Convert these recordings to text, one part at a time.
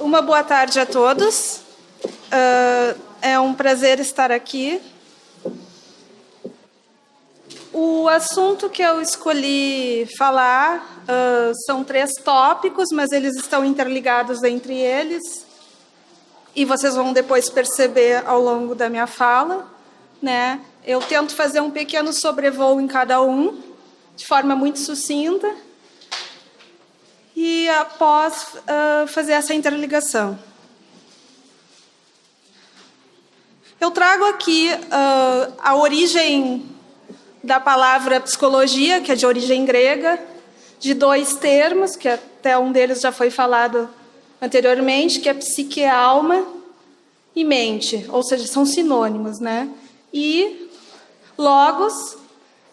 Uma boa tarde a todos. É um prazer estar aqui. O assunto que eu escolhi falar são 3 tópicos, mas eles estão interligados entre eles. E vocês vão depois perceber ao longo da minha fala, né? Eu tento fazer um pequeno sobrevoo em cada um, de forma muito sucinta, e após fazer essa interligação. Eu trago aqui a origem da palavra psicologia, que é de origem grega, de 2 termos, que até um deles já foi falado anteriormente, que é psique, alma, e mente, ou seja, são sinônimos, né? E logos,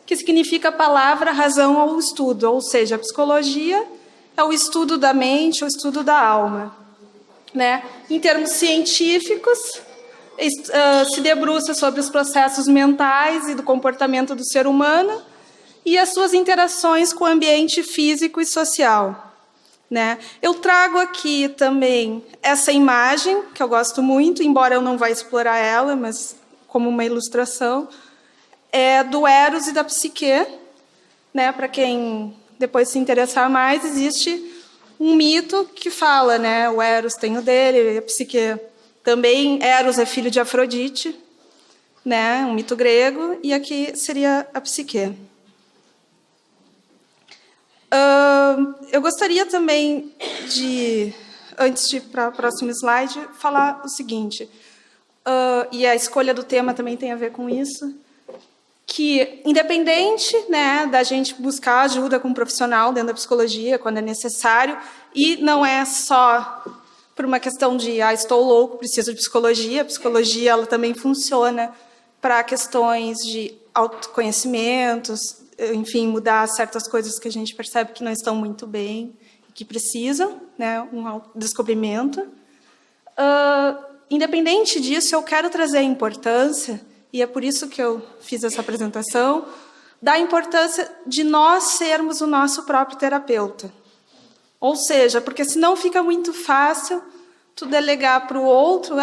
que significa palavra, razão ou estudo, ou seja, a psicologia é o estudo da mente, o estudo da alma, né? Em termos científicos, se debruça sobre os processos mentais e do comportamento do ser humano e as suas interações com o ambiente físico e social, né? Eu trago aqui também essa imagem, que eu gosto muito, embora eu não vá explorar ela, mas como uma ilustração, é do Eros e da Psique, né? Para quem depois se interessar mais, existe um mito que fala, né? O Eros tem o dele, a Psique também. Eros é filho de Afrodite, né? Um mito grego, e aqui seria a Psique. Eu gostaria também de, antes de ir para o próximo slide, falar o seguinte, e a escolha do tema também tem a ver com isso, que independente, né, da gente buscar ajuda com um profissional dentro da psicologia, quando é necessário, e não é só por uma questão de, estou louco, preciso de psicologia, a psicologia ela também funciona para questões de autoconhecimentos, enfim, mudar certas coisas que a gente percebe que não estão muito bem, que precisam, né, um autodescobrimento. Independente disso, eu quero trazer a importância, e é por isso que eu fiz essa apresentação, da importância de nós sermos o nosso próprio terapeuta. Ou seja, porque senão fica muito fácil tu delegar para o outro,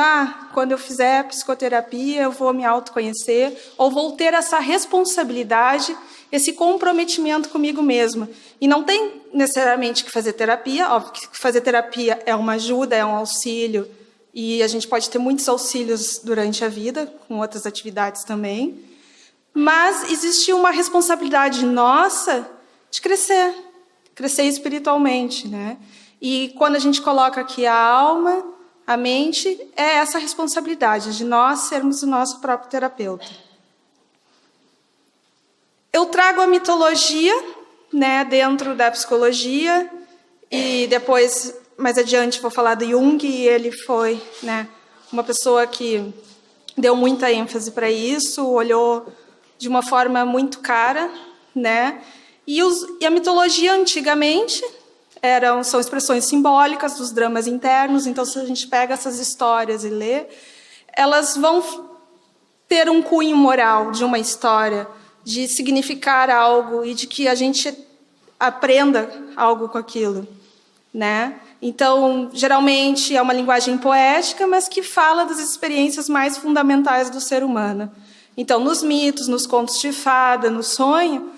quando eu fizer psicoterapia, eu vou me autoconhecer, ou vou ter essa responsabilidade, esse comprometimento comigo mesma. E não tem necessariamente que fazer terapia, óbvio que fazer terapia é uma ajuda, é um auxílio, e a gente pode ter muitos auxílios durante a vida, com outras atividades também, mas existe uma responsabilidade nossa de crescer espiritualmente, né? E quando a gente coloca aqui a alma, a mente, é essa responsabilidade de nós sermos o nosso próprio terapeuta. Eu trago a mitologia, né, dentro da psicologia, e depois, mais adiante, vou falar do Jung, e ele foi, né, uma pessoa que deu muita ênfase para isso, olhou de uma forma muito cara, né? E a mitologia, antigamente, são expressões simbólicas dos dramas internos, então, se a gente pega essas histórias e lê, elas vão ter um cunho moral de uma história, de significar algo e de que a gente aprenda algo com aquilo, né? Então, geralmente, é uma linguagem poética, mas que fala das experiências mais fundamentais do ser humano. Então, nos mitos, nos contos de fada, no sonho,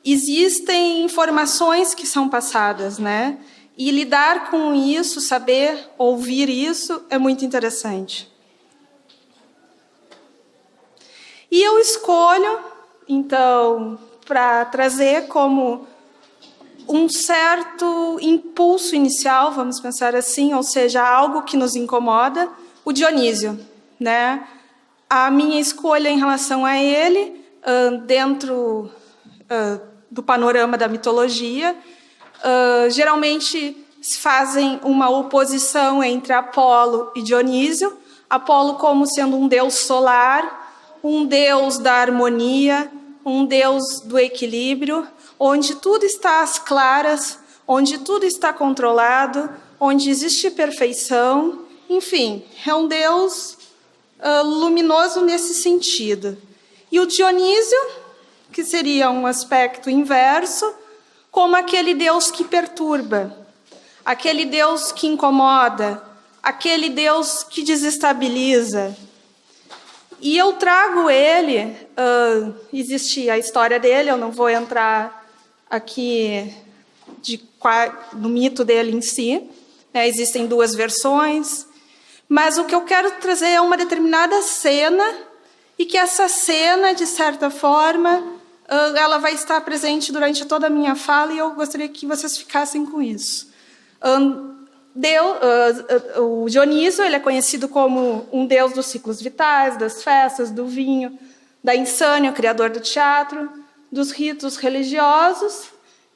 existem informações que são passadas, né? E lidar com isso, saber ouvir isso, é muito interessante. E eu escolho, então, para trazer como um certo impulso inicial, vamos pensar assim, ou seja, algo que nos incomoda, o Dionísio, né? A minha escolha em relação a ele, dentro do panorama da mitologia, geralmente se fazem uma oposição entre Apolo e Dionísio, Apolo como sendo um deus solar, um deus da harmonia, um deus do equilíbrio, onde tudo está às claras, onde tudo está controlado, onde existe perfeição, enfim, é um deus luminoso nesse sentido. E o Dionísio, que seria um aspecto inverso, como aquele Deus que perturba, aquele Deus que incomoda, aquele Deus que desestabiliza. E eu trago ele, existe a história dele, eu não vou entrar aqui no mito dele em si, né? Existem duas versões, mas o que eu quero trazer é uma determinada cena, e que essa cena, de certa forma, ela vai estar presente durante toda a minha fala, e eu gostaria que vocês ficassem com isso. O Dioniso, ele é conhecido como um deus dos ciclos vitais, das festas, do vinho, da insânia, o criador do teatro, dos ritos religiosos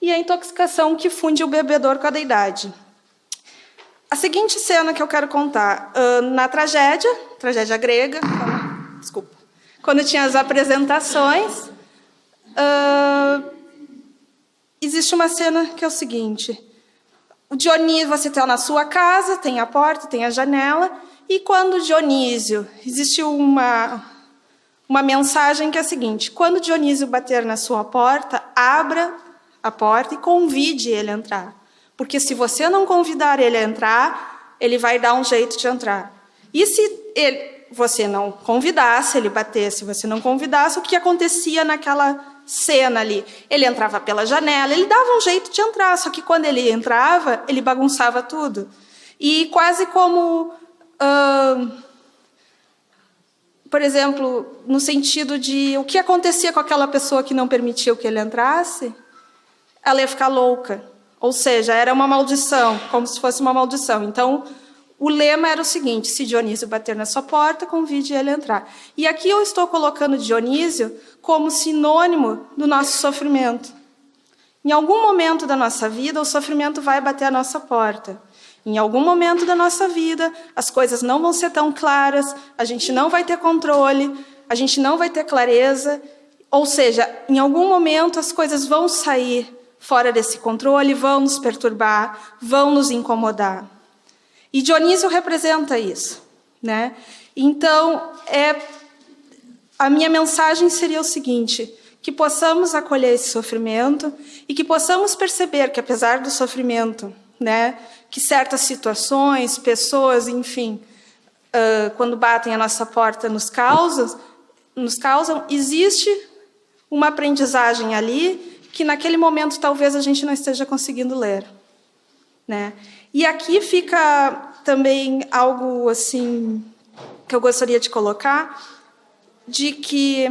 e a intoxicação que funde o bebedor com a deidade. A seguinte cena que eu quero contar, na tragédia grega, quando tinha as apresentações, existe uma cena que é o seguinte: o Dionísio, você está na sua casa, tem a porta, tem a janela, e quando o Dionísio, existe uma mensagem que é a seguinte: quando o Dionísio bater na sua porta, abra a porta e convide ele a entrar. Porque se você não convidar ele a entrar, ele vai dar um jeito de entrar. E se você não convidasse, ele batesse, você não convidasse, o que acontecia naquela cena ali? Ele entrava pela janela, ele dava um jeito de entrar, só que quando ele entrava, ele bagunçava tudo. E quase como, por exemplo, no sentido de o que acontecia com aquela pessoa que não permitiu que ele entrasse, ela ia ficar louca. Ou seja, era uma maldição, como se fosse uma maldição. Então, o lema era o seguinte: se Dionísio bater na sua porta, convide ele a entrar. E aqui eu estou colocando Dionísio como sinônimo do nosso sofrimento. Em algum momento da nossa vida, o sofrimento vai bater à nossa porta. Em algum momento da nossa vida, as coisas não vão ser tão claras, a gente não vai ter controle, a gente não vai ter clareza. Ou seja, em algum momento as coisas vão sair fora desse controle, vão nos perturbar, vão nos incomodar. E Dionísio representa isso, né? Então, a minha mensagem seria o seguinte: que possamos acolher esse sofrimento e que possamos perceber que, apesar do sofrimento, né, que certas situações, pessoas, enfim, quando batem a nossa porta nos causam, existe uma aprendizagem ali que naquele momento talvez a gente não esteja conseguindo ler, né? E aqui fica também algo assim que eu gostaria de colocar, de que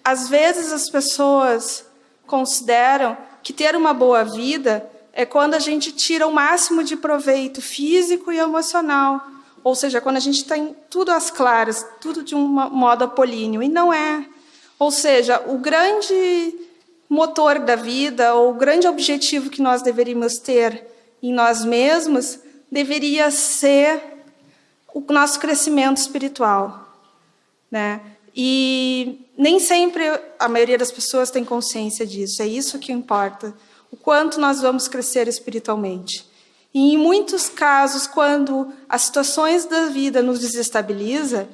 às vezes as pessoas consideram que ter uma boa vida é quando a gente tira o máximo de proveito físico e emocional, ou seja, quando a gente tem tudo às claras, tudo de um modo apolíneo, e não é. Ou seja, o grande motor da vida, ou o grande objetivo que nós deveríamos ter em nós mesmos, deveria ser o nosso crescimento espiritual, né? E nem sempre a maioria das pessoas tem consciência disso. É isso que importa, o quanto nós vamos crescer espiritualmente. E em muitos casos, quando as situações da vida nos desestabilizam,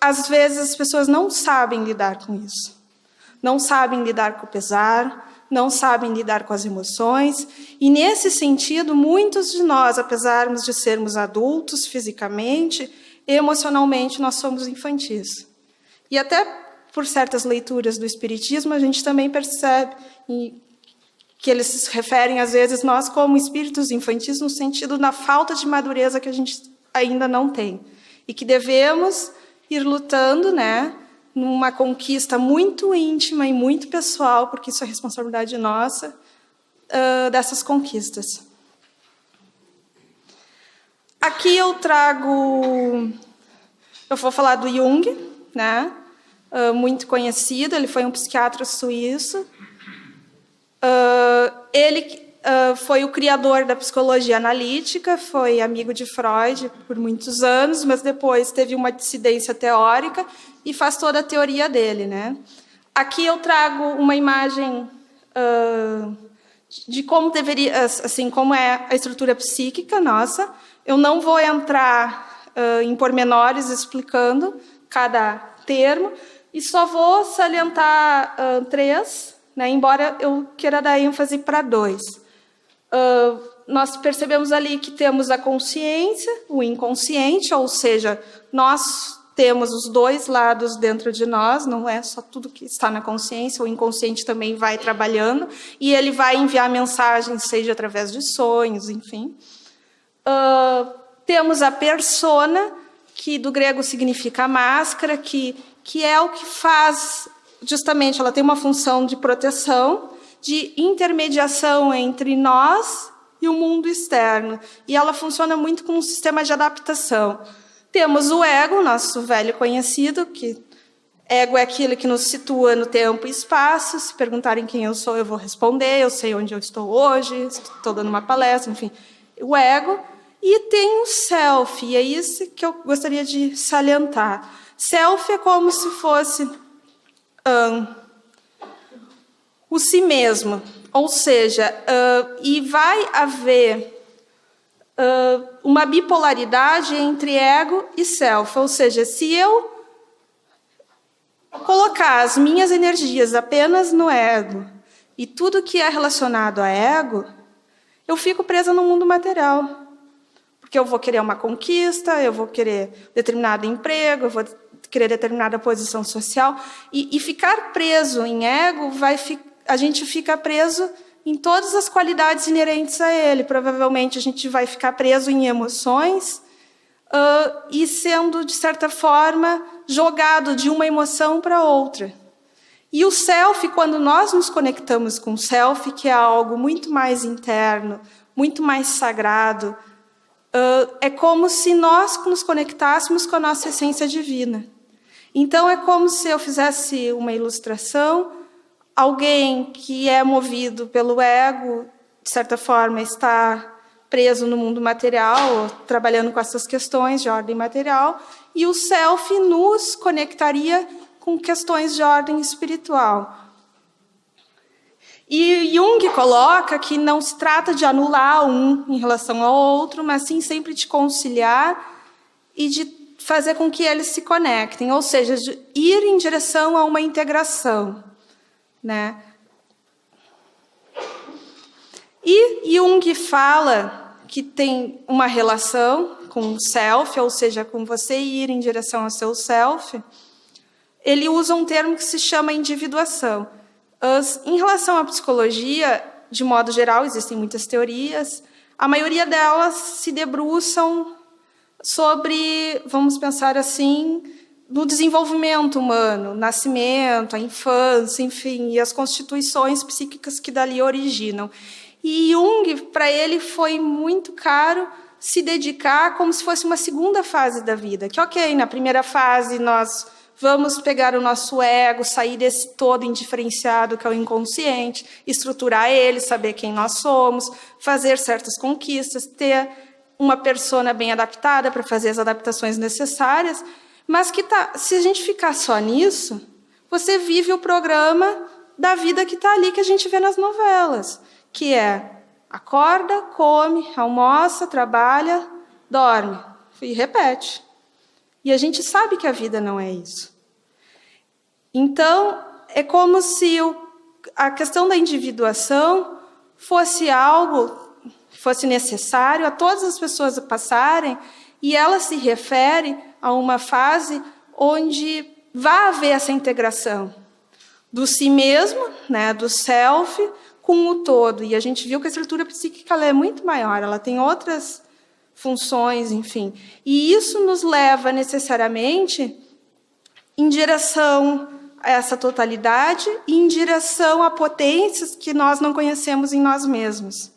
às vezes as pessoas não sabem lidar com isso. Não sabem lidar com o pesar, não sabem lidar com as emoções. E, nesse sentido, muitos de nós, apesar de sermos adultos fisicamente, emocionalmente, nós somos infantis. E até por certas leituras do Espiritismo, a gente também percebe que eles se referem, às vezes, nós como espíritos infantis, no sentido da falta de madureza que a gente ainda não tem. E que devemos ir lutando, né, numa conquista muito íntima e muito pessoal, porque isso é responsabilidade nossa, dessas conquistas. Aqui eu vou falar do Jung, né, muito conhecido, ele foi um psiquiatra suíço. Ele foi o criador da psicologia analítica, foi amigo de Freud por muitos anos, mas depois teve uma dissidência teórica e faz toda a teoria dele, né? Aqui eu trago uma imagem de como deveria, assim, como é a estrutura psíquica nossa. Eu não vou entrar em pormenores explicando cada termo e só vou salientar 3, né, embora eu queira dar ênfase para 2. nós percebemos ali que temos a consciência, o inconsciente, ou seja, nós temos os dois lados dentro de nós, não é só tudo que está na consciência, o inconsciente também vai trabalhando, e ele vai enviar mensagens, seja através de sonhos, enfim. Temos a persona, que do grego significa máscara, que é o que faz, justamente, ela tem uma função de proteção, de intermediação entre nós e o mundo externo. E ela funciona muito como um sistema de adaptação. Temos o ego, nosso velho conhecido, que ego é aquilo que nos situa no tempo e espaço. Se perguntarem quem eu sou, eu vou responder. Eu sei onde eu estou hoje, estou dando uma palestra, enfim. O ego. E tem o self, e é isso que eu gostaria de salientar. Self é como se fosse o si mesmo. Ou seja, e vai haver uma bipolaridade entre ego e self. Ou seja, se eu colocar as minhas energias apenas no ego e tudo que é relacionado a ego, eu fico presa no mundo material. Porque eu vou querer uma conquista, eu vou querer determinado emprego, eu vou querer determinada posição social. E ficar preso em ego, a gente fica preso em todas as qualidades inerentes a ele. Provavelmente a gente vai ficar preso em emoções e sendo, de certa forma, jogado de uma emoção para outra. E o self, quando nós nos conectamos com o self, que é algo muito mais interno, muito mais sagrado, é como se nós nos conectássemos com a nossa essência divina. Então, é como se eu fizesse uma ilustração. Alguém que é movido pelo ego, de certa forma, está preso no mundo material, trabalhando com essas questões de ordem material, e o self nos conectaria com questões de ordem espiritual. E Jung coloca que não se trata de anular um em relação ao outro, mas sim sempre de conciliar e de fazer com que eles se conectem, ou seja, de ir em direção a uma integração. Né? E Jung fala que tem uma relação com o self, ou seja, com você ir em direção ao seu self. Ele usa um termo que se chama individuação. Em relação à psicologia, de modo geral, existem muitas teorias. A maioria delas se debruçam sobre, vamos pensar assim, no desenvolvimento humano, nascimento, a infância, enfim, e as constituições psíquicas que dali originam. E Jung, para ele, foi muito caro se dedicar como se fosse uma segunda fase da vida. Que, ok, na primeira fase nós vamos pegar o nosso ego, sair desse todo indiferenciado que é o inconsciente, estruturar ele, saber quem nós somos, fazer certas conquistas, ter uma persona bem adaptada para fazer as adaptações necessárias. Mas se a gente ficar só nisso, você vive o programa da vida que está ali, que a gente vê nas novelas, que é acorda, come, almoça, trabalha, dorme e repete. E a gente sabe que a vida não é isso. Então, é como se a questão da individuação fosse algo, fosse necessário a todas as pessoas passarem, e ela se refere a uma fase onde vai haver essa integração do si mesmo, né, do self, com o todo. E a gente viu que a estrutura psíquica ela é muito maior, ela tem outras funções, enfim. E isso nos leva necessariamente em direção a essa totalidade e em direção a potências que nós não conhecemos em nós mesmos.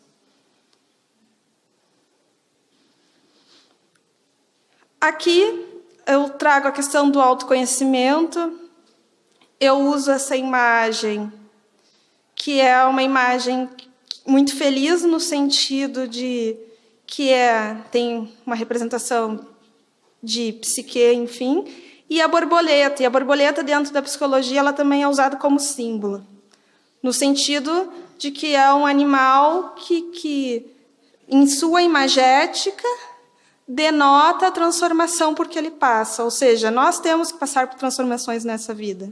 Aqui eu trago a questão do autoconhecimento. Eu uso essa imagem, que é uma imagem muito feliz no sentido de que tem uma representação de psique, enfim, e a borboleta. E a borboleta, dentro da psicologia, ela também é usada como símbolo, no sentido de que é um animal que em sua imagética, denota a transformação por que ele passa. Ou seja, nós temos que passar por transformações nessa vida.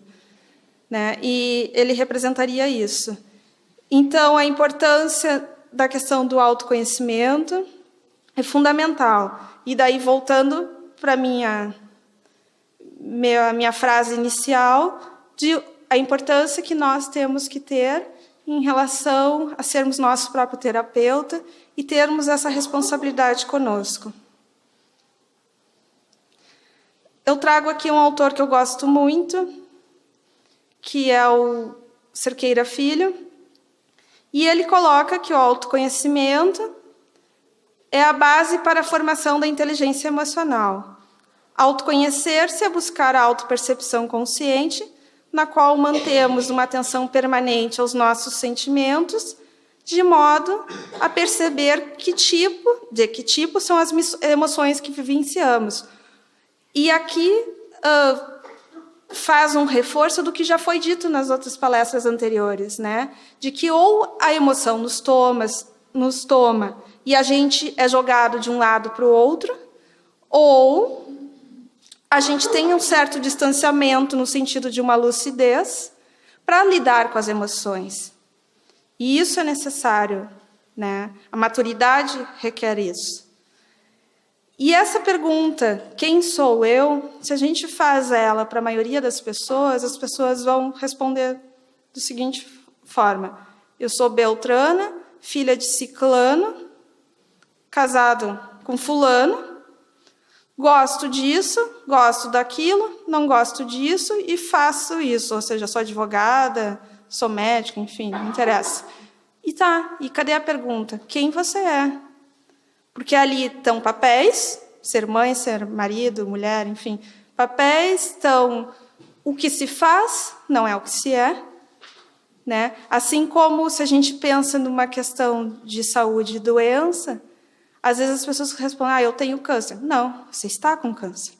Né? E ele representaria isso. Então, a importância da questão do autoconhecimento é fundamental. E daí, voltando para a minha frase inicial, de a importância que nós temos que ter em relação a sermos nosso próprio terapeuta e termos essa responsabilidade conosco. Eu trago aqui um autor que eu gosto muito, que é o Cerqueira Filho, e ele coloca que o autoconhecimento é a base para a formação da inteligência emocional. Autoconhecer-se é buscar a autopercepção consciente, na qual mantemos uma atenção permanente aos nossos sentimentos, de modo a perceber de que tipo são as emoções que vivenciamos. E aqui faz um reforço do que já foi dito nas outras palestras anteriores, né? De que ou a emoção nos toma e a gente é jogado de um lado para o outro, ou a gente tem um certo distanciamento no sentido de uma lucidez para lidar com as emoções. E isso é necessário, né? A maturidade requer isso. E essa pergunta, quem sou eu, se a gente faz ela para a maioria das pessoas, as pessoas vão responder da seguinte forma: eu sou Beltrana, filha de Ciclano, casado com fulano, gosto disso, gosto daquilo, não gosto disso e faço isso. Ou seja, sou advogada, sou médica, enfim, não interessa. E cadê a pergunta? Quem você é? Porque ali estão papéis, ser mãe, ser marido, mulher, enfim. Papéis estão o que se faz, não é o que se é. Né? Assim como se a gente pensa numa questão de saúde e doença, às vezes as pessoas respondem, eu tenho câncer. Não, você está com câncer.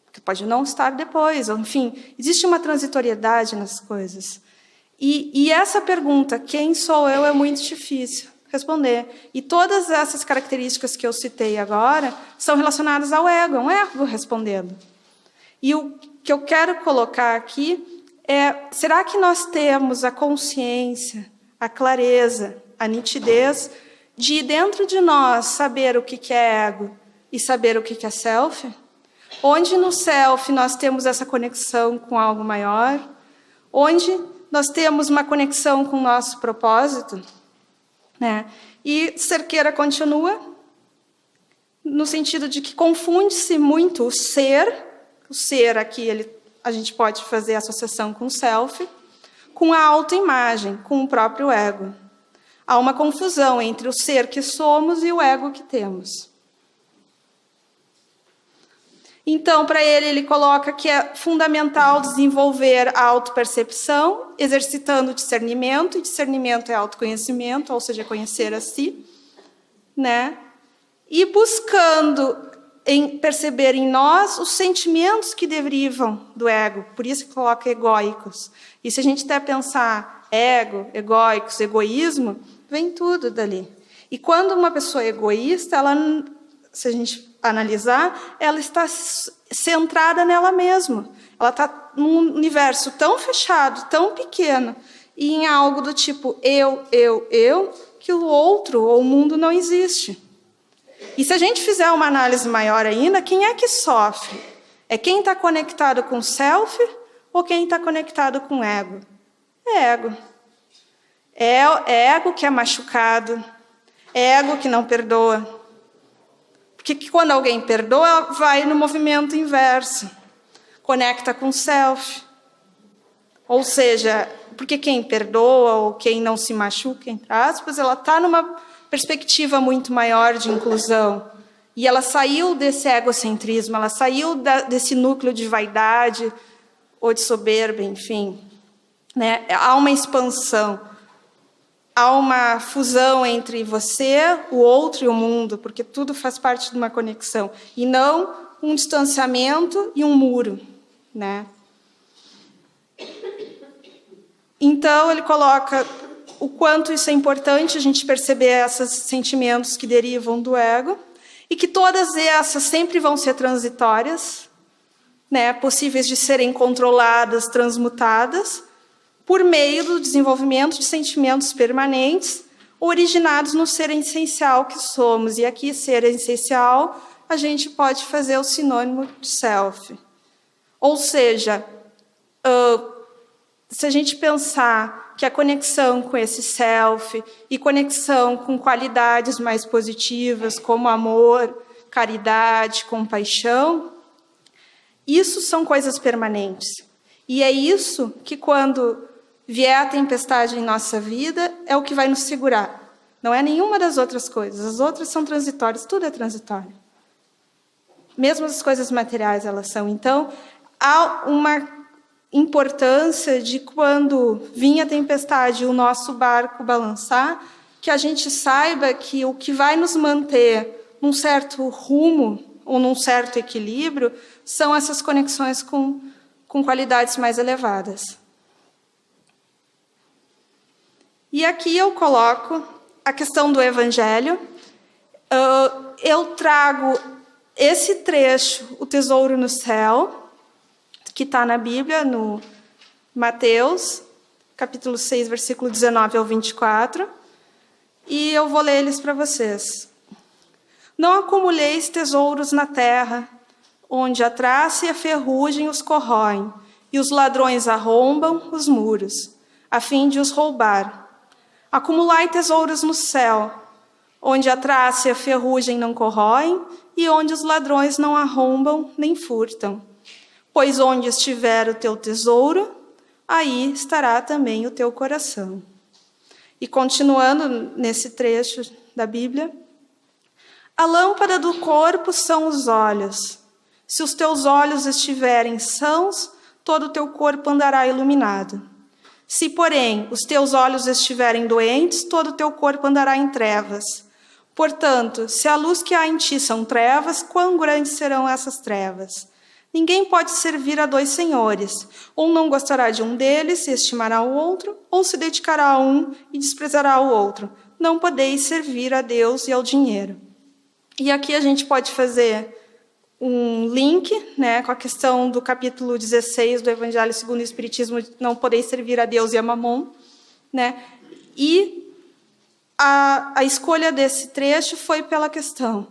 Porque pode não estar depois. Ou, enfim, existe uma transitoriedade nas coisas. E essa pergunta, quem sou eu, é muito difícil responder. E todas essas características que eu citei agora são relacionadas ao ego, é um ego respondendo. E o que eu quero colocar aqui é, será que nós temos a consciência, a clareza, a nitidez de dentro de nós saber o que é ego e saber o que é self? Onde no self nós temos essa conexão com algo maior? Onde nós temos uma conexão com o nosso propósito? Né? E Cerqueira continua no sentido de que confunde-se muito o ser aqui a gente pode fazer associação com o self, com a autoimagem, com o próprio ego. Há uma confusão entre o ser que somos e o ego que temos. Então, para ele coloca que é fundamental desenvolver a autopercepção, exercitando o discernimento, e discernimento é autoconhecimento, ou seja, conhecer a si, né? E buscando perceber em nós os sentimentos que derivam do ego, por isso que coloca egóicos. E se a gente até pensar ego, egóicos, egoísmo, vem tudo dali. E quando uma pessoa é egoísta, ela, se a gente analisar, ela está centrada nela mesma. Ela está num universo tão fechado, tão pequeno, e em algo do tipo eu, que o outro ou o mundo não existe. E se a gente fizer uma análise maior ainda, quem é que sofre? É quem está conectado com o self ou quem está conectado com o ego? É ego. É ego que é machucado, é ego que não perdoa. Porque quando alguém perdoa, vai no movimento inverso. Conecta com o self. Ou seja, porque quem perdoa ou quem não se machuca, entre aspas, ela está numa perspectiva muito maior de inclusão. E ela saiu desse egocentrismo, ela saiu desse núcleo de vaidade ou de soberba, enfim. Né? Há uma expansão. Há uma fusão entre você, o outro e o mundo, porque tudo faz parte de uma conexão, e não um distanciamento e um muro, né? Então, ele coloca o quanto isso é importante, a gente perceber esses sentimentos que derivam do ego, e que todas essas sempre vão ser transitórias, né? Possíveis de serem controladas, transmutadas, por meio do desenvolvimento de sentimentos permanentes, originados no ser essencial que somos. E aqui, ser essencial, a gente pode fazer o sinônimo de self. Ou seja, se a gente pensar que a conexão com esse self e conexão com qualidades mais positivas, como amor, caridade, compaixão, isso são coisas permanentes. E é isso que, quando vier a tempestade em nossa vida, é o que vai nos segurar. Não é nenhuma das outras coisas. As outras são transitórias, tudo é transitório. Mesmo as coisas materiais, elas são. Então, há uma importância de, quando vir a tempestade e o nosso barco balançar, que a gente saiba que o que vai nos manter num certo rumo ou num certo equilíbrio são essas conexões com qualidades mais elevadas. E aqui eu coloco a questão do Evangelho. Eu trago esse trecho, o tesouro no céu, que está na Bíblia, no Mateus, capítulo 6, versículo 19 ao 24, e eu vou ler eles para vocês. Não acumuleis tesouros na terra, onde a traça e a ferrugem os corroem, e os ladrões arrombam os muros, a fim de os roubar. Acumulai tesouros no céu, onde a traça e a ferrugem não corroem, e onde os ladrões não arrombam nem furtam. Pois onde estiver o teu tesouro, aí estará também o teu coração. E continuando nesse trecho da Bíblia, a lâmpada do corpo são os olhos. Se os teus olhos estiverem sãos, todo o teu corpo andará iluminado. Se, porém, os teus olhos estiverem doentes, todo o teu corpo andará em trevas. Portanto, se a luz que há em ti são trevas, quão grandes serão essas trevas? Ninguém pode servir a dois senhores, ou não gostará de um deles e estimará o outro, ou se dedicará a um e desprezará o outro. Não podeis servir a Deus e ao dinheiro. E aqui a gente pode fazer um link, né, com a questão do capítulo 16 do Evangelho segundo o Espiritismo, não podeis servir a Deus e a Mamon, né? E a escolha desse trecho foi pela questão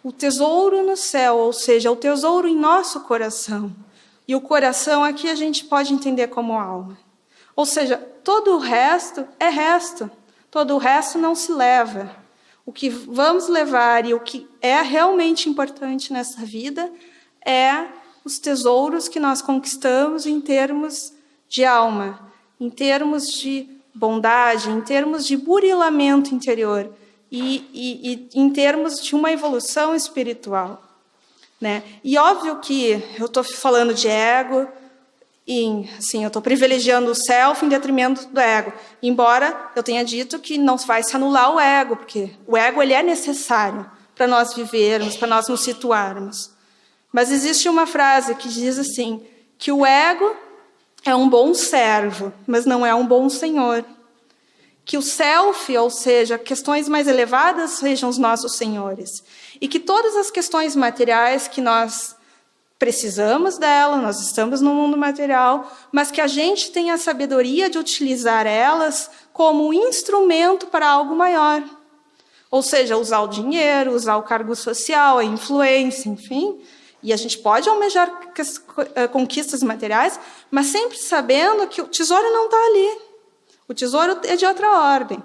o tesouro no céu, ou seja, o tesouro em nosso coração. E o coração aqui a gente pode entender como alma. Ou seja, todo o resto é resto. Todo o resto não se leva. O que vamos levar e o que é realmente importante nessa vida é os tesouros que nós conquistamos em termos de alma, em termos de bondade, em termos de burilamento interior, e em termos de uma evolução espiritual, né? E óbvio que eu estou falando de ego, e assim, eu estou privilegiando o self em detrimento do ego, embora eu tenha dito que não vai se anular o ego, porque o ego ele é necessário para nós vivermos, para nós nos situarmos. Mas existe uma frase que diz assim, que o ego é um bom servo, mas não é um bom senhor. Que o self, ou seja, questões mais elevadas, sejam os nossos senhores. E que todas as questões materiais que nós precisamos dela, nós estamos no mundo material, mas que a gente tenha a sabedoria de utilizar elas como um instrumento para algo maior. Ou seja, usar o dinheiro, usar o cargo social, a influência, enfim. E a gente pode almejar conquistas materiais, mas sempre sabendo que o tesouro não está ali. O tesouro é de outra ordem.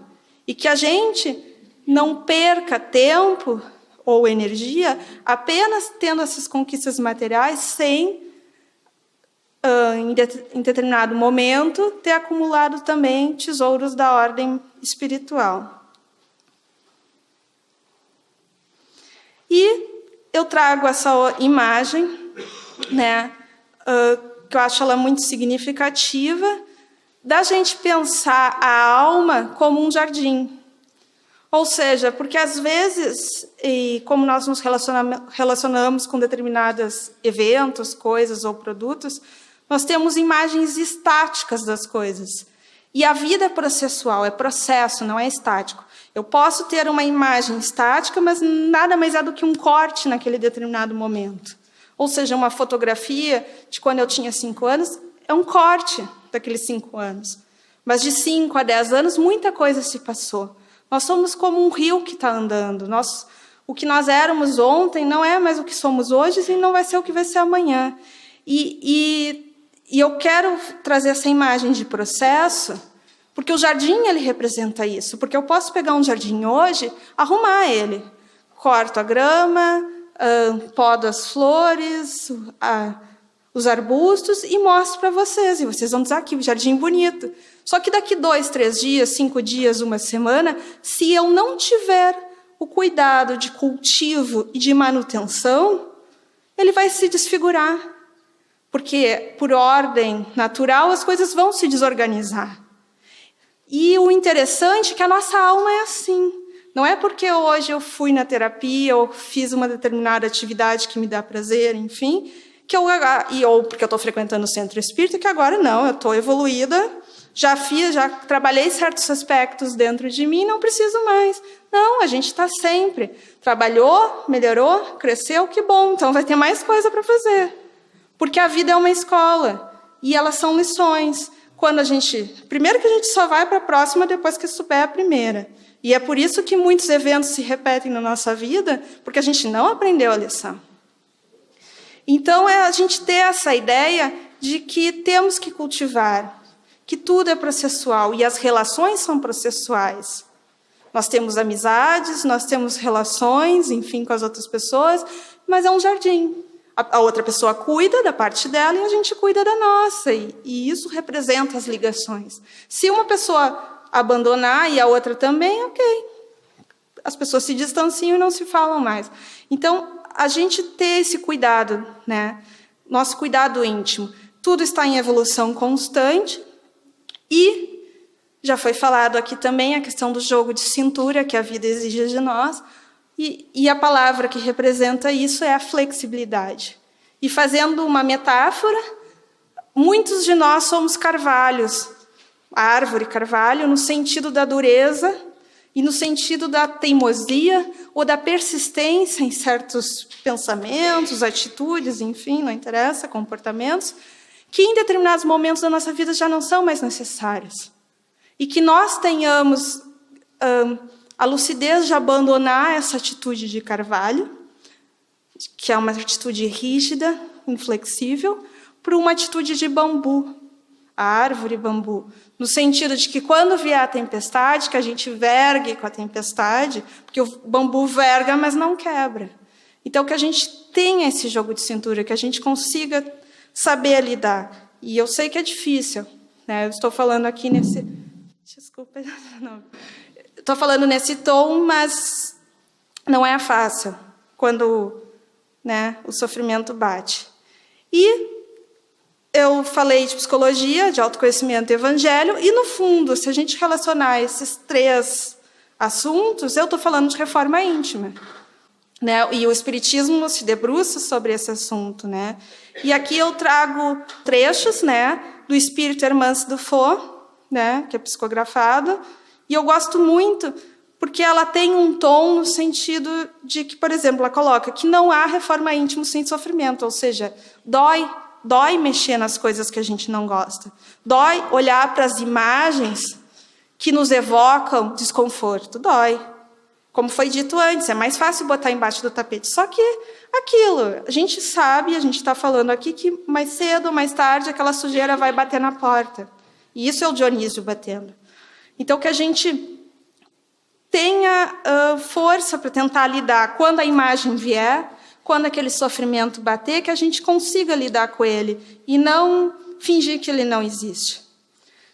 E que a gente não perca tempo ou energia apenas tendo essas conquistas materiais sem, em determinado momento, ter acumulado também tesouros da ordem espiritual. E eu trago essa imagem, né, que eu acho ela muito significativa, da gente pensar a alma como um jardim. Ou seja, porque às vezes, e como nós nos relacionamos com determinados eventos, coisas ou produtos, nós temos imagens estáticas das coisas. E a vida é processual, é processo, não é estático. Eu posso ter uma imagem estática, mas nada mais é do que um corte naquele determinado momento. Ou seja, uma fotografia de quando eu tinha 5 anos é um corte daqueles 5 anos. Mas de 5 a 10 anos, muita coisa se passou. Nós somos como um rio que está andando. O que nós éramos ontem não é mais o que somos hoje e não vai ser o que vai ser amanhã. E eu quero trazer essa imagem de processo, porque o jardim ele representa isso. Porque eu posso pegar um jardim hoje, arrumar ele. Corto a grama, podo as flores, os arbustos e mostro para vocês. E vocês vão dizer que jardim bonito. Só que daqui 2, 3 dias, 5 dias, uma semana, se eu não tiver o cuidado de cultivo e de manutenção, ele vai se desfigurar. Porque, por ordem natural, as coisas vão se desorganizar. E o interessante é que a nossa alma é assim. Não é porque hoje eu fui na terapia ou fiz uma determinada atividade que me dá prazer, enfim, ou porque eu estou frequentando o centro espírita, que agora não, eu estou evoluída, já trabalhei certos aspectos dentro de mim, não preciso mais. Não, a gente está sempre. Trabalhou, melhorou, cresceu, que bom, então vai ter mais coisa para fazer. Porque a vida é uma escola, e elas são lições. Primeiro que a gente só vai para a próxima depois que souber a primeira. E é por isso que muitos eventos se repetem na nossa vida, porque a gente não aprendeu a lição. Então, é a gente ter essa ideia de que temos que cultivar, que tudo é processual, e as relações são processuais. Nós temos amizades, nós temos relações, enfim, com as outras pessoas, mas é um jardim. A outra pessoa cuida da parte dela e a gente cuida da nossa, e isso representa as ligações. Se uma pessoa abandonar e a outra também, ok. As pessoas se distanciam e não se falam mais. Então, a gente ter esse cuidado, né? Nosso cuidado íntimo. Tudo está em evolução constante e já foi falado aqui também a questão do jogo de cintura que a vida exige de nós, e a palavra que representa isso é a flexibilidade. E fazendo uma metáfora, muitos de nós somos carvalhos, a árvore carvalho, no sentido da dureza e no sentido da teimosia ou da persistência em certos pensamentos, atitudes, enfim, não interessa, comportamentos, que em determinados momentos da nossa vida já não são mais necessários. E que nós tenhamos a lucidez de abandonar essa atitude de carvalho, que é uma atitude rígida, inflexível, por uma atitude de bambu, a árvore bambu, no sentido de que quando vier a tempestade, que a gente vergue com a tempestade, porque o bambu verga, mas não quebra. Então, que a gente tenha esse jogo de cintura, que a gente consiga saber lidar. E eu sei que é difícil, né? Eu estou falando aqui nesse... Desculpa, não. Estou falando nesse tom, mas não é fácil quando, né, o sofrimento bate. E eu falei de psicologia, de autoconhecimento e evangelho, e, no fundo, se a gente relacionar esses 3 assuntos, eu estou falando de reforma íntima. Né? E o Espiritismo se debruça sobre esse assunto. Né? E aqui eu trago trechos, né, do Espírito Hermance Dufault, né, que é psicografado, e eu gosto muito porque ela tem um tom no sentido de que, por exemplo, ela coloca que não há reforma íntima sem sofrimento, ou seja, dói mexer nas coisas que a gente não gosta, dói olhar para as imagens que nos evocam desconforto, dói. Como foi dito antes, é mais fácil botar embaixo do tapete, só que aquilo, a gente sabe, a gente está falando aqui que mais cedo ou mais tarde aquela sujeira vai bater na porta. E isso é o Dionísio batendo. Então, que a gente tenha força para tentar lidar quando a imagem vier, quando aquele sofrimento bater, que a gente consiga lidar com ele e não fingir que ele não existe.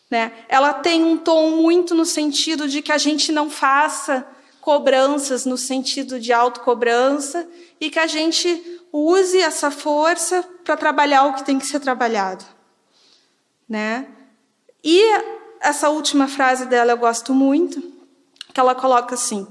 Né? Ela tem um tom muito no sentido de que a gente não faça cobranças no sentido de autocobrança e que a gente use essa força para trabalhar o que tem que ser trabalhado. Né? E essa última frase dela eu gosto muito, que ela coloca assim: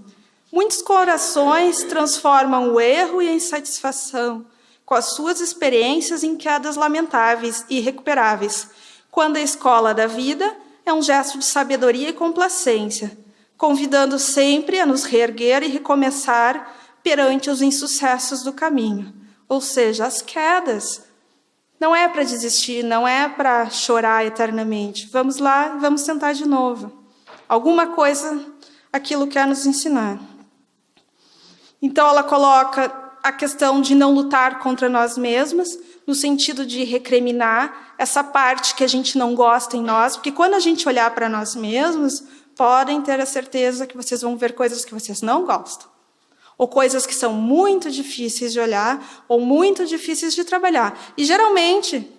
muitos corações transformam o erro e a insatisfação com as suas experiências em quedas lamentáveis e irrecuperáveis, quando a escola da vida é um gesto de sabedoria e complacência, convidando sempre a nos reerguer e recomeçar perante os insucessos do caminho. Ou seja, as quedas. Não é para desistir, não é para chorar eternamente. Vamos lá, vamos tentar de novo. Alguma coisa aquilo quer nos ensinar. Então, ela coloca a questão de não lutar contra nós mesmos, no sentido de recriminar essa parte que a gente não gosta em nós, porque quando a gente olhar para nós mesmos, podem ter a certeza que vocês vão ver coisas que vocês não gostam, ou coisas que são muito difíceis de olhar, ou muito difíceis de trabalhar. E, geralmente,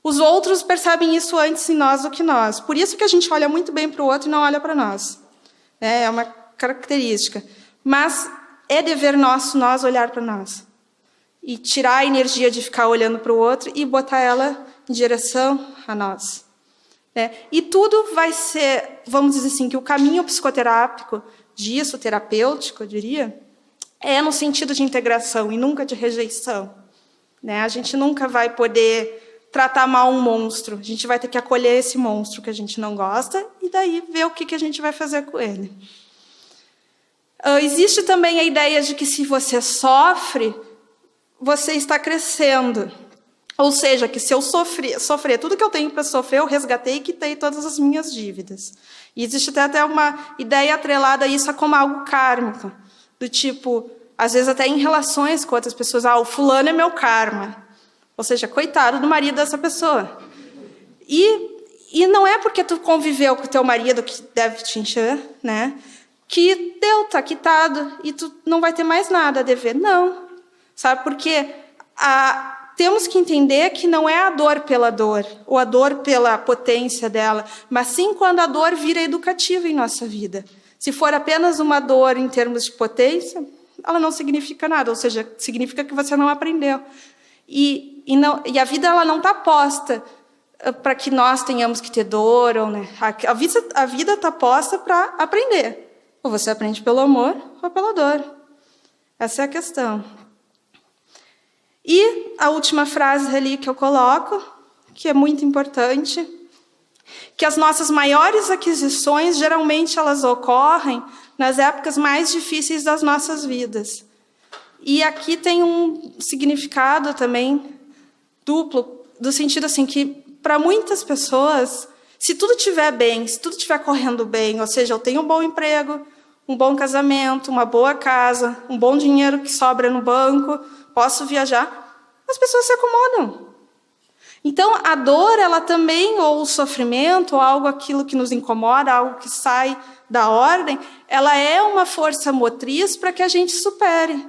os outros percebem isso antes em nós do que nós. Por isso que a gente olha muito bem para o outro e não olha para nós. É uma característica. Mas é dever nosso nós olhar para nós. E tirar a energia de ficar olhando para o outro e botar ela em direção a nós. E tudo vai ser, vamos dizer assim, que o caminho psicoterápico disso, terapêutico, eu diria, é no sentido de integração e nunca de rejeição. A gente nunca vai poder tratar mal um monstro. A gente vai ter que acolher esse monstro que a gente não gosta e daí ver o que a gente vai fazer com ele. Existe também a ideia de que se você sofre, você está crescendo. Ou seja, que se eu sofrer tudo que eu tenho para sofrer, eu resgatei e quitei todas as minhas dívidas. E existe até uma ideia atrelada a isso como algo kármico. Do tipo, às vezes até em relações com outras pessoas, o fulano é meu karma. Ou seja, coitado do marido dessa pessoa. E não é porque tu conviveu com o teu marido, que deve te encher, que está quitado e tu não vai ter mais nada a dever. Não. Sabe? Porque temos que entender que não é a dor pela dor, ou a dor pela potência dela, mas sim quando a dor vira educativa em nossa vida. Se for apenas uma dor em termos de potência, ela não significa nada, ou seja, significa que você não aprendeu. E a vida ela não está posta para que nós tenhamos que ter dor. A vida está posta para aprender. Ou você aprende pelo amor ou pela dor. Essa é a questão. E a última frase ali que eu coloco, que é muito importante, que as nossas maiores aquisições, geralmente elas ocorrem nas épocas mais difíceis das nossas vidas. E aqui tem um significado também duplo, do sentido assim que, para muitas pessoas, se tudo estiver bem, se tudo estiver correndo bem, ou seja, eu tenho um bom emprego, um bom casamento, uma boa casa, um bom dinheiro que sobra no banco, posso viajar, as pessoas se acomodam. Então, a dor, ela também, ou o sofrimento, ou aquilo que nos incomoda, algo que sai da ordem, ela é uma força motriz para que a gente supere.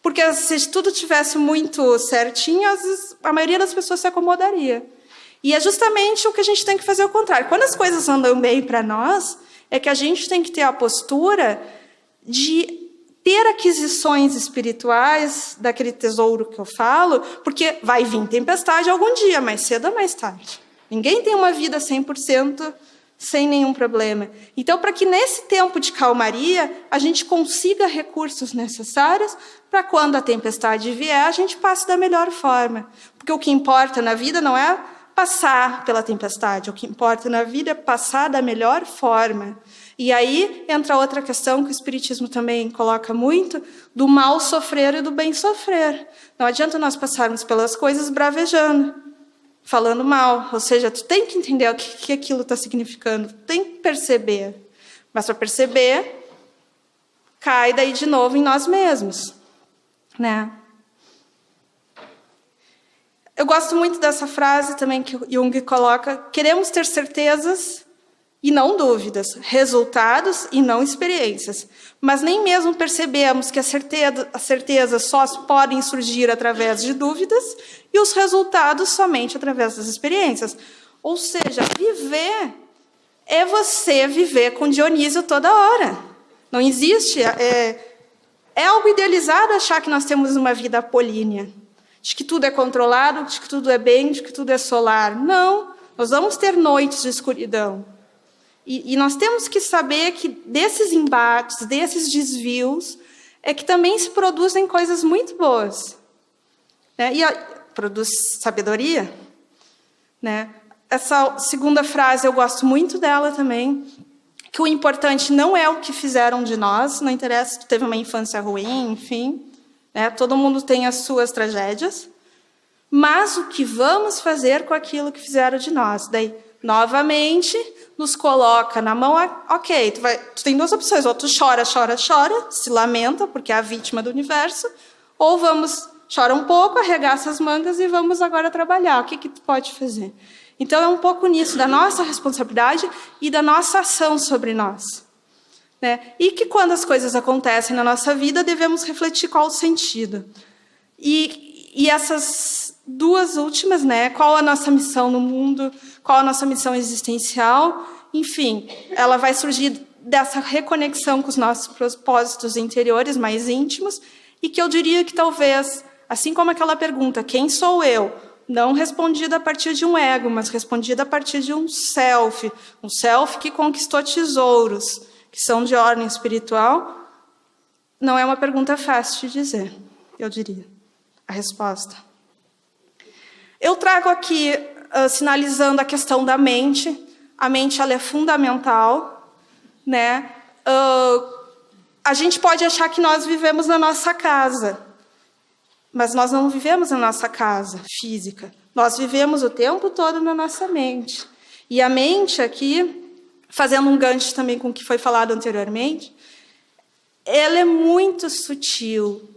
Porque se tudo tivesse muito certinho, às vezes, a maioria das pessoas se acomodaria. E é justamente o que a gente tem que fazer ao contrário. Quando as coisas andam bem para nós, é que a gente tem que ter a postura de ter aquisições espirituais daquele tesouro que eu falo, porque vai vir tempestade algum dia, mais cedo ou mais tarde. Ninguém tem uma vida 100% sem nenhum problema. Então, para que nesse tempo de calmaria, a gente consiga recursos necessários para quando a tempestade vier, a gente passe da melhor forma. Porque o que importa na vida não é passar pela tempestade, o que importa na vida é passar da melhor forma. E aí entra outra questão que o Espiritismo também coloca muito, do mal sofrer e do bem sofrer. Não adianta nós passarmos pelas coisas bravejando, falando mal. Ou seja, tu tem que entender o que aquilo está significando, tu tem que perceber. Mas para perceber, cai daí de novo em nós mesmos. Eu gosto muito dessa frase também que Jung coloca, queremos ter certezas e não dúvidas, resultados e não experiências. Mas nem mesmo percebemos que as certezas só podem surgir através de dúvidas e os resultados somente através das experiências. Ou seja, viver é você viver com Dionísio toda hora. Não existe... É algo idealizado achar que nós temos uma vida apolínea, de que tudo é controlado, de que tudo é bem, de que tudo é solar. Não, nós vamos ter noites de escuridão. E nós temos que saber que desses embates, desses desvios, é que também se produzem coisas muito boas. E produz sabedoria. Essa segunda frase, eu gosto muito dela também, que o importante não é o que fizeram de nós, não interessa se tu teve uma infância ruim, enfim, todo mundo tem as suas tragédias, mas o que vamos fazer com aquilo que fizeram de nós. Daí, novamente nos coloca na mão, ok, tu tem duas opções, ou tu chora, se lamenta, porque é a vítima do universo, ou chora um pouco, arregaça as mangas e vamos agora trabalhar. O que tu pode fazer? Então, é um pouco nisso, da nossa responsabilidade e da nossa ação sobre nós. Né? E que quando as coisas acontecem na nossa vida, devemos refletir qual o sentido. E essas duas últimas, né? Qual a nossa missão no mundo, qual a nossa missão existencial, enfim, ela vai surgir dessa reconexão com os nossos propósitos interiores mais íntimos, e que eu diria que talvez, assim como aquela pergunta, quem sou eu? Não respondida a partir de um ego, mas respondida a partir de um self que conquistou tesouros, que são de ordem espiritual, não é uma pergunta fácil de dizer, eu diria, a resposta. Eu trago aqui, sinalizando a questão da mente. A mente, ela é fundamental, né? A gente pode achar que nós vivemos na nossa casa, mas nós não vivemos na nossa casa física. Nós vivemos o tempo todo na nossa mente. E a mente aqui, fazendo um gancho também com o que foi falado anteriormente, ela é muito sutil.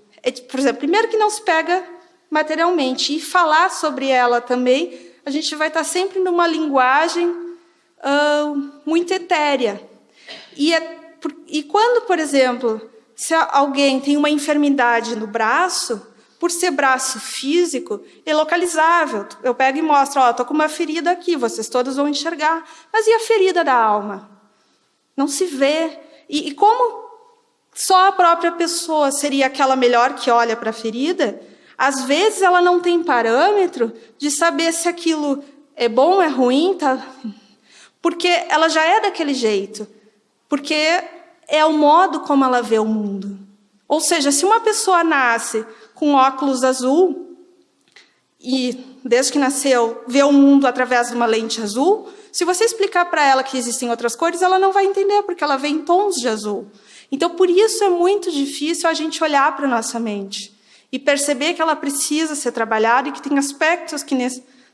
Por exemplo, primeiro que não se pega materialmente, e falar sobre ela também, a gente vai estar sempre numa linguagem muito etérea. E quando, por exemplo, se alguém tem uma enfermidade no braço, por ser braço físico, é localizável. Eu pego e mostro, estou com uma ferida aqui, vocês todos vão enxergar. Mas e a ferida da alma? Não se vê. E como só a própria pessoa seria aquela melhor que olha para a ferida, às vezes ela não tem parâmetro de saber se aquilo é bom, é ruim, porque ela já é daquele jeito. Porque é o modo como ela vê o mundo. Ou seja, se uma pessoa nasce com óculos azul e, desde que nasceu, vê o mundo através de uma lente azul, se você explicar para ela que existem outras cores, ela não vai entender, porque ela vê em tons de azul. Então, por isso é muito difícil a gente olhar para a nossa mente e perceber que ela precisa ser trabalhada e que tem aspectos que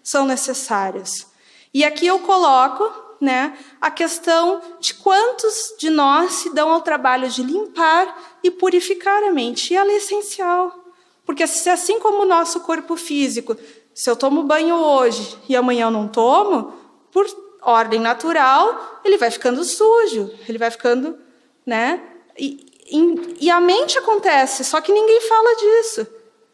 são necessários. E aqui eu coloco, né, a questão de quantos de nós se dão ao trabalho de limpar e purificar a mente. E ela é essencial. Porque assim como o nosso corpo físico, se eu tomo banho hoje e amanhã eu não tomo, por ordem natural, ele vai ficando sujo, ele vai ficando, né? E a mente acontece, só que ninguém fala disso.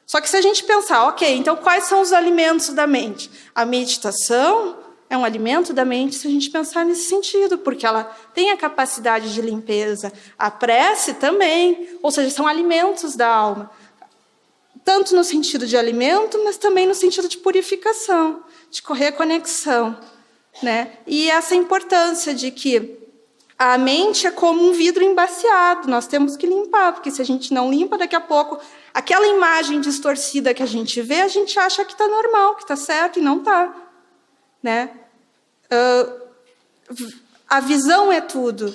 Só que se a gente pensar, ok, então quais são os alimentos da mente? A meditação é um alimento da mente se a gente pensar nesse sentido, porque ela tem a capacidade de limpeza. A prece também, ou seja, são alimentos da alma. Tanto no sentido de alimento, mas também no sentido de purificação, de reconexão, né? E essa importância de que a mente é como um vidro embaciado, nós temos que limpar, porque se a gente não limpa, daqui a pouco, aquela imagem distorcida que a gente vê, a gente acha que está normal, que está certo, e não está. Né? A visão é tudo,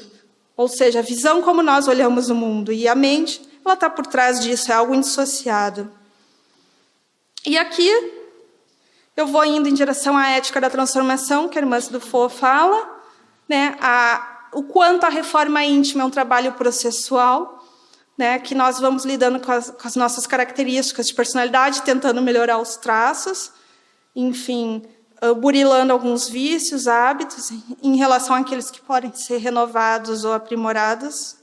ou seja, a visão como nós olhamos o mundo, e a mente, ela está por trás disso, é algo indissociado. E aqui, eu vou indo em direção à ética da transformação, que a irmã Dufour fala, né? O quanto a reforma íntima é um trabalho processual, né? Que nós vamos lidando com as nossas características de personalidade, tentando melhorar os traços, enfim, burilando alguns vícios, hábitos, em relação àqueles que podem ser renovados ou aprimorados.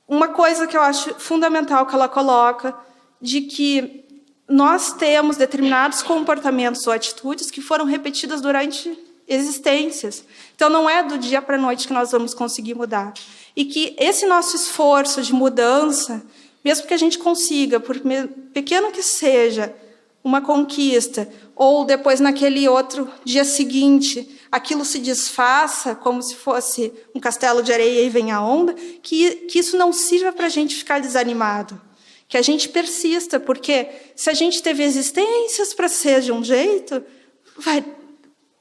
Uma coisa que eu acho fundamental que ela coloca, de que nós temos determinados comportamentos ou atitudes que foram repetidas durante existências. Então, não é do dia para a noite que nós vamos conseguir mudar. E que esse nosso esforço de mudança, mesmo que a gente consiga, por pequeno que seja, uma conquista, ou depois naquele outro dia seguinte, aquilo se desfaça como se fosse um castelo de areia e vem a onda, que isso não sirva para a gente ficar desanimado. Que a gente persista, porque se a gente teve existências para ser de um jeito,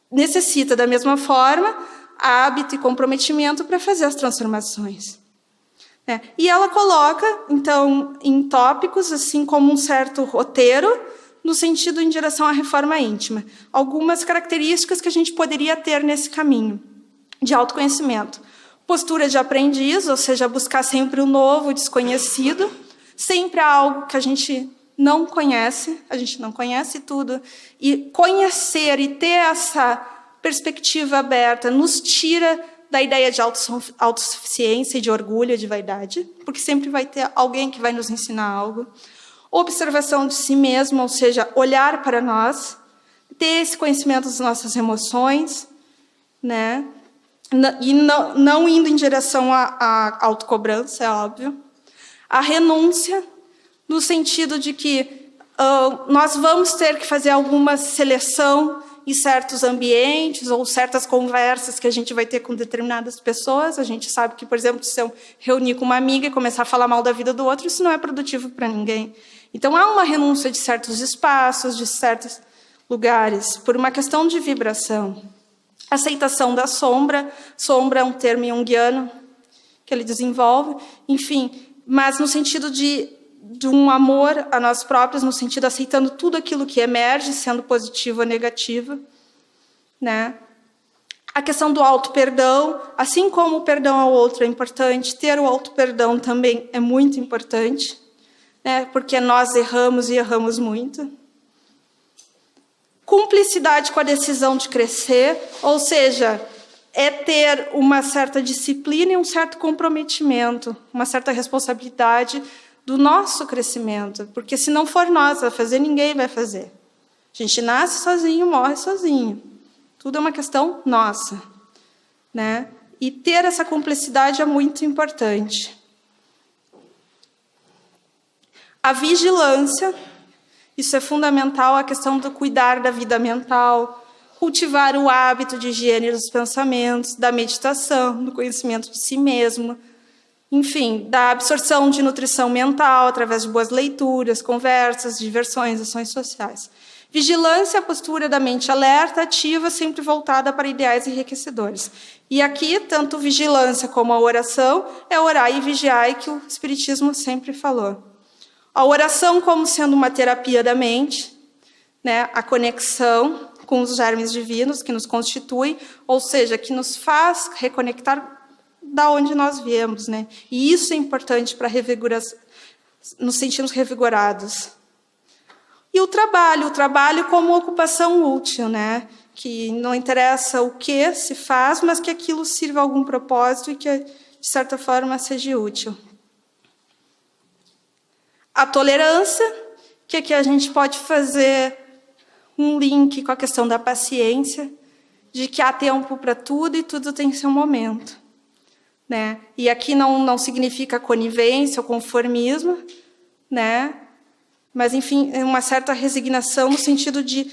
necessita, da mesma forma, hábito e comprometimento para fazer as transformações. E ela coloca, então, em tópicos, assim como um certo roteiro, no sentido em direção à reforma íntima. Algumas características que a gente poderia ter nesse caminho de autoconhecimento. Postura de aprendiz, ou seja, buscar sempre o novo, o desconhecido. Sempre há algo que a gente não conhece tudo. E conhecer e ter essa perspectiva aberta nos tira da ideia de autossuficiência e de orgulho, de vaidade, porque sempre vai ter alguém que vai nos ensinar algo. Observação de si mesmo, ou seja, olhar para nós, ter esse conhecimento das nossas emoções, né? E não indo em direção à autocobrança, é óbvio. A renúncia, no sentido de que nós vamos ter que fazer alguma seleção em certos ambientes ou certas conversas que a gente vai ter com determinadas pessoas. A gente sabe que, por exemplo, se eu reunir com uma amiga e começar a falar mal da vida do outro, isso não é produtivo para ninguém. Então, há uma renúncia de certos espaços, de certos lugares, por uma questão de vibração. Aceitação da sombra. Sombra é um termo junguiano que ele desenvolve. Enfim, mas no sentido de um amor a nós próprios, no sentido de aceitando tudo aquilo que emerge, sendo positivo ou negativo, né? A questão do auto-perdão, assim como o perdão ao outro é importante, ter o auto-perdão também é muito importante, né? Porque nós erramos e erramos muito. Cumplicidade com a decisão de crescer, ou seja, é ter uma certa disciplina e um certo comprometimento, uma certa responsabilidade do nosso crescimento, porque se não for nós a fazer, ninguém vai fazer. A gente nasce sozinho, morre sozinho. Tudo é uma questão nossa, né? E ter essa cumplicidade é muito importante. A vigilância, isso é fundamental, a questão do cuidar da vida mental, cultivar o hábito de higiene dos pensamentos, da meditação, do conhecimento de si mesmo, enfim, da absorção de nutrição mental através de boas leituras, conversas, diversões, ações sociais. Vigilância, a postura da mente alerta, ativa, sempre voltada para ideais enriquecedores. E aqui, tanto vigilância como a oração, é orai e vigiai, que o Espiritismo sempre falou. A oração como sendo uma terapia da mente, né, a conexão com os germes divinos que nos constituem, ou seja, que nos faz reconectar da onde nós viemos, né? E isso é importante para nos sentirmos revigorados. E o trabalho como ocupação útil, né? Que não interessa o que se faz, mas que aquilo sirva a algum propósito e que, de certa forma, seja útil. A tolerância, que aqui a gente pode fazer um link com a questão da paciência, de que há tempo para tudo e tudo tem seu momento, né? E aqui não significa conivência ou conformismo, né? Mas, enfim, é uma certa resignação no sentido de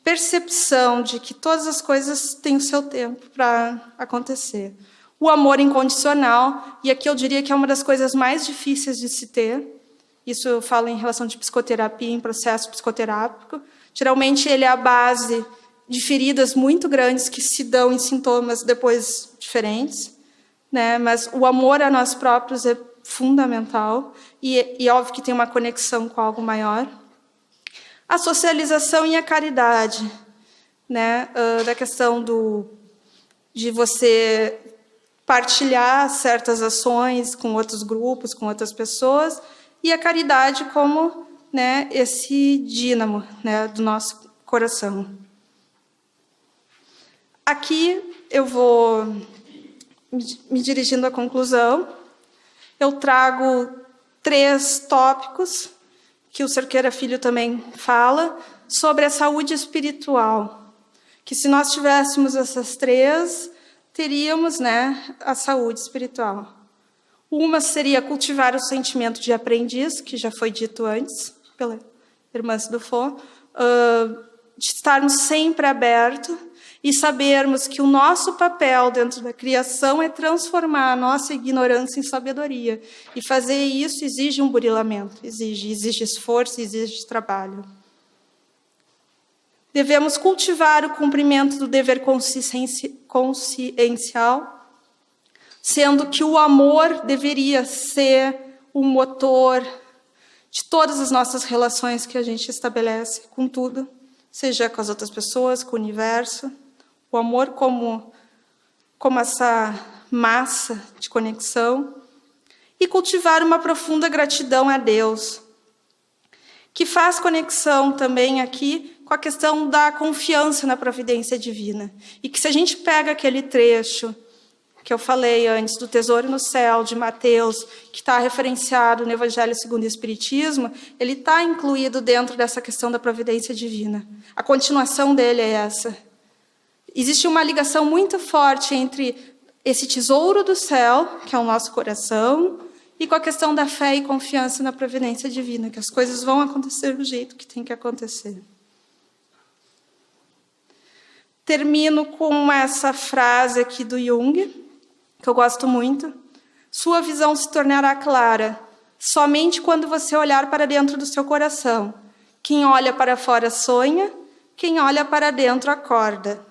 percepção de que todas as coisas têm o seu tempo para acontecer. O amor incondicional, e aqui eu diria que é uma das coisas mais difíceis de se ter. Isso eu falo em relação de psicoterapia, em processo psicoterápico. Geralmente ele é a base de feridas muito grandes que se dão em sintomas depois diferentes, né? Mas o amor a nós próprios é fundamental e óbvio que tem uma conexão com algo maior. A socialização e a caridade, né? Da questão de você partilhar certas ações com outros grupos, com outras pessoas, e a caridade como, né, esse dínamo, né, do nosso coração. Aqui eu vou me dirigindo à conclusão. Eu trago 3 tópicos que o Cerqueira Filho também fala sobre a saúde espiritual. Que se nós tivéssemos essas 3, teríamos, né, a saúde espiritual. Uma seria cultivar o sentimento de aprendiz, que já foi dito antes pela irmã Dufaux, de estarmos sempre abertos e sabermos que o nosso papel dentro da criação é transformar a nossa ignorância em sabedoria. E fazer isso exige um burilamento, exige esforço, exige trabalho. Devemos cultivar o cumprimento do dever consciencial, sendo que o amor deveria ser o motor de todas as nossas relações que a gente estabelece com tudo, seja com as outras pessoas, com o universo, o amor como essa massa de conexão, e cultivar uma profunda gratidão a Deus, que faz conexão também aqui com a questão da confiança na providência divina. E que se a gente pega aquele trecho que eu falei antes, do Tesouro no Céu, de Mateus, que está referenciado no Evangelho segundo o Espiritismo, ele está incluído dentro dessa questão da providência divina. A continuação dele é essa. Existe uma ligação muito forte entre esse tesouro do céu, que é o nosso coração, e com a questão da fé e confiança na providência divina, que as coisas vão acontecer do jeito que tem que acontecer. Termino com essa frase aqui do Jung, que eu gosto muito. Sua visão se tornará clara somente quando você olhar para dentro do seu coração. Quem olha para fora sonha, quem olha para dentro acorda.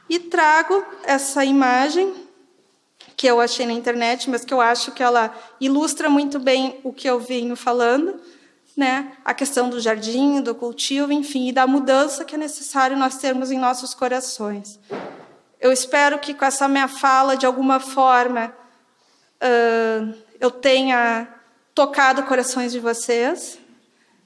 E trago essa imagem que eu achei na internet, mas que eu acho que ela ilustra muito bem o que eu venho falando, né? A questão do jardim, do cultivo, enfim, e da mudança que é necessário nós termos em nossos corações. Eu espero que com essa minha fala, de alguma forma, eu tenha tocado corações de vocês,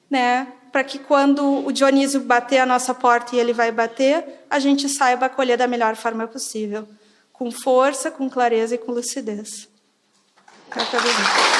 né? Para que quando o Dionísio bater a nossa porta, e ele vai bater, a gente saiba acolher da melhor forma possível. Com força, com clareza e com lucidez. Muito obrigada.